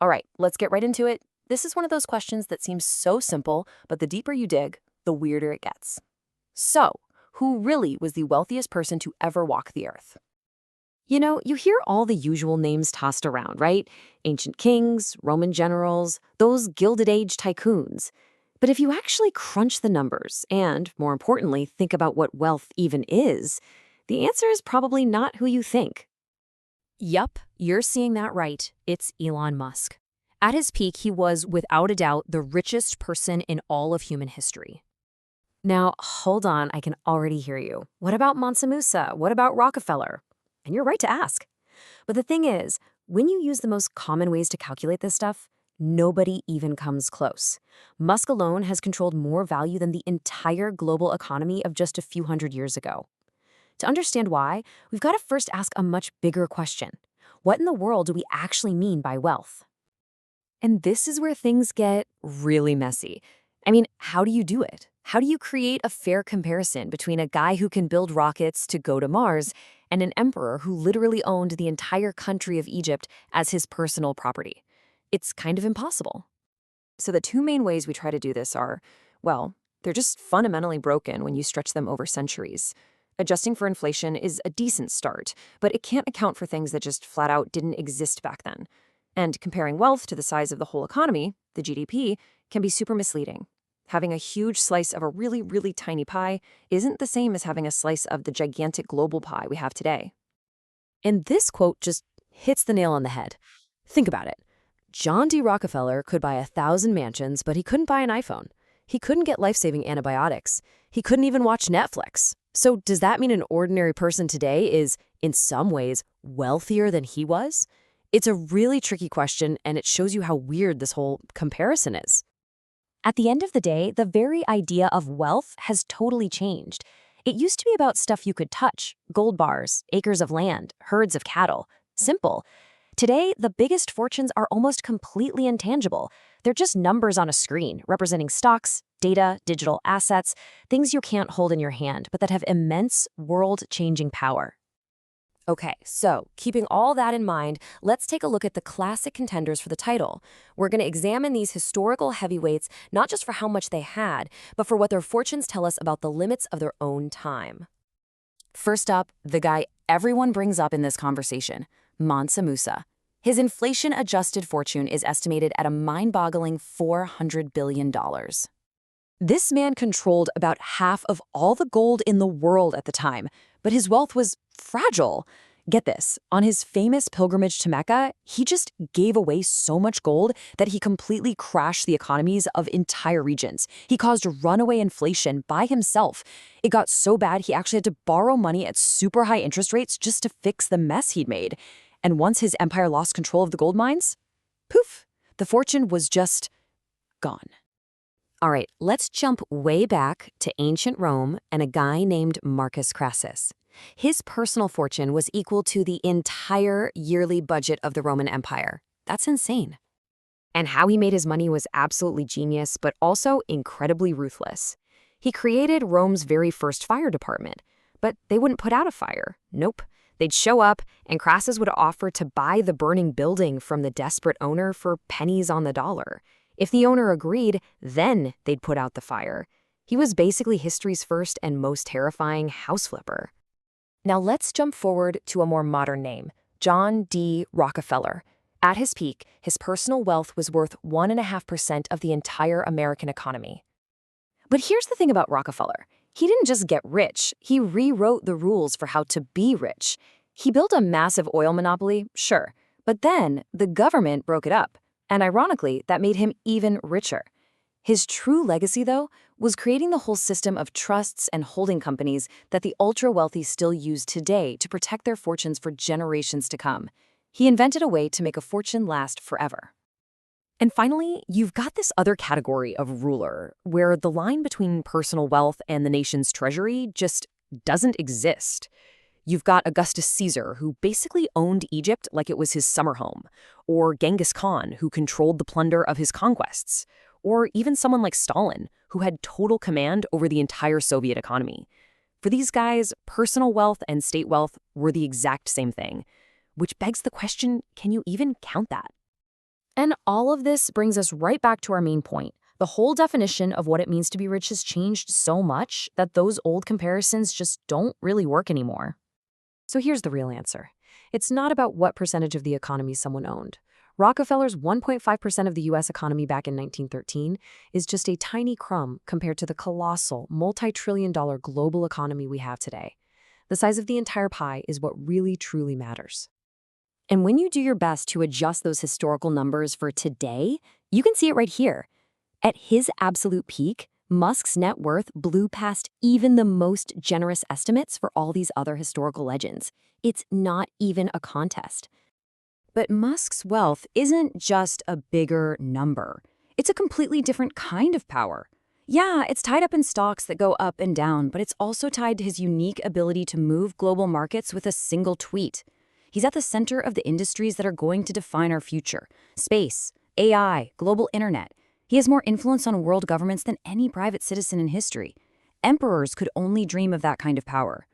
All right, let's get right into it. This is one of those questions that seems so simple, but the deeper you dig, the weirder it gets. So, who really was the wealthiest person to ever walk the earth? You know, you hear all the usual names tossed around, right? Ancient kings, Roman generals, those Gilded Age tycoons. But if you actually crunch the numbers and, more importantly, think about what wealth even is, the answer is probably not who you think. Yup, you're seeing that right. It's Elon Musk. At his peak, he was, without a doubt, the richest person in all of human history. Now, hold on, I can already hear you. What about Mansa Musa? What about Rockefeller? And you're right to ask. But the thing is, when you use the most common ways to calculate this stuff, nobody even comes close. Musk alone has controlled more value than the entire global economy of just a few hundred years ago. To understand why, we've got to first ask a much bigger question. What in the world do we actually mean by wealth? And this is where things get really messy. I mean, how do you do it? How do you create a fair comparison between a guy who can build rockets to go to Mars and an emperor who literally owned the entire country of Egypt as his personal property? It's kind of impossible. So the two main ways we try to do this are, well, they're just fundamentally broken when you stretch them over centuries. Adjusting for inflation is a decent start, but it can't account for things that just flat out didn't exist back then. And comparing wealth to the size of the whole economy, the GDP, can be super misleading. Having a huge slice of a really, really tiny pie isn't the same as having a slice of the gigantic global pie we have today. And this quote just hits the nail on the head. Think about it. John D. Rockefeller could buy 1,000 mansions, but he couldn't buy an iPhone. He couldn't get life-saving antibiotics. He couldn't even watch Netflix. So does that mean an ordinary person today is, in some ways, wealthier than he was? It's a really tricky question, and it shows you how weird this whole comparison is. At the end of the day, the very idea of wealth has totally changed. It used to be about stuff you could touch, gold bars, acres of land, herds of cattle. Simple. Today, the biggest fortunes are almost completely intangible. They're just numbers on a screen, representing stocks, data, digital assets, things you can't hold in your hand, but that have immense world-changing power. Okay, so keeping all that in mind, let's take a look at the classic contenders for the title. We're going to examine these historical heavyweights not just for how much they had, but for what their fortunes tell us about the limits of their own time. First up, the guy everyone brings up in this conversation, Mansa Musa. His inflation-adjusted fortune is estimated at a mind-boggling $400 billion. This man controlled about half of all the gold in the world at the time, but his wealth was fragile. Get this, on his famous pilgrimage to Mecca, he just gave away so much gold that he completely crashed the economies of entire regions. He caused runaway inflation by himself. It got so bad he actually had to borrow money at super high interest rates just to fix the mess he'd made. And once his empire lost control of the gold mines, poof, the fortune was just gone. All right, let's jump way back to ancient Rome and a guy named Marcus Crassus. His personal fortune was equal to the entire yearly budget of the Roman Empire. That's insane. And how he made his money was absolutely genius, but also incredibly ruthless. He created Rome's very first fire department, but they wouldn't put out a fire. Nope. They'd show up, and Crassus would offer to buy the burning building from the desperate owner for pennies on the dollar. If the owner agreed, then they'd put out the fire. He was basically history's first and most terrifying house flipper. Now let's jump forward to a more modern name, John D. Rockefeller. At his peak, his personal wealth was worth 1.5% of the entire American economy. But here's the thing about Rockefeller. He didn't just get rich, he rewrote the rules for how to be rich. He built a massive oil monopoly, sure, but then the government broke it up. And ironically, that made him even richer. His true legacy, though, was creating the whole system of trusts and holding companies that the ultra-wealthy still use today to protect their fortunes for generations to come. He invented a way to make a fortune last forever. And finally, you've got this other category of ruler, where the line between personal wealth and the nation's treasury just doesn't exist. You've got Augustus Caesar, who basically owned Egypt like it was his summer home, or Genghis Khan, who controlled the plunder of his conquests, or even someone like Stalin, who had total command over the entire Soviet economy. For these guys, personal wealth and state wealth were the exact same thing, which begs the question, can you even count that? And all of this brings us right back to our main point. The whole definition of what it means to be rich has changed so much that those old comparisons just don't really work anymore. So here's the real answer. It's not about what percentage of the economy someone owned. Rockefeller's 1.5% of the US economy back in 1913 is just a tiny crumb compared to the colossal, multi-trillion-dollar global economy we have today. The size of the entire pie is what really truly matters. And when you do your best to adjust those historical numbers for today, you can see it right here. At his absolute peak, Musk's net worth blew past even the most generous estimates for all these other historical legends. It's not even a contest. But Musk's wealth isn't just a bigger number. It's a completely different kind of power. Yeah, it's tied up in stocks that go up and down, but it's also tied to his unique ability to move global markets with a single tweet. He's at the center of the industries that are going to define our future: space, AI, global internet. He has more influence on world governments than any private citizen in history. Emperors could only dream of that kind of power.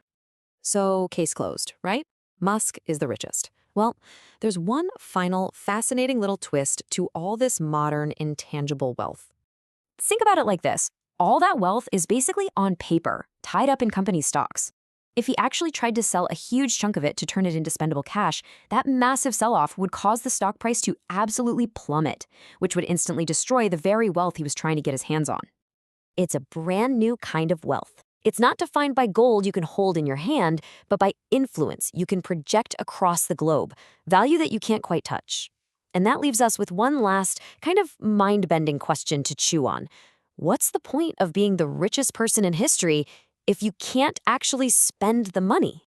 So, case closed, right? Musk is the richest. Well, there's one final fascinating little twist to all this modern, intangible wealth. Think about it like this. All that wealth is basically on paper, tied up in company stocks. If he actually tried to sell a huge chunk of it to turn it into spendable cash, that massive sell-off would cause the stock price to absolutely plummet, which would instantly destroy the very wealth he was trying to get his hands on. It's a brand new kind of wealth. It's not defined by gold you can hold in your hand, but by influence you can project across the globe, value that you can't quite touch. And that leaves us with one last, kind of mind-bending question to chew on. What's the point of being the richest person in history if you can't actually spend the money?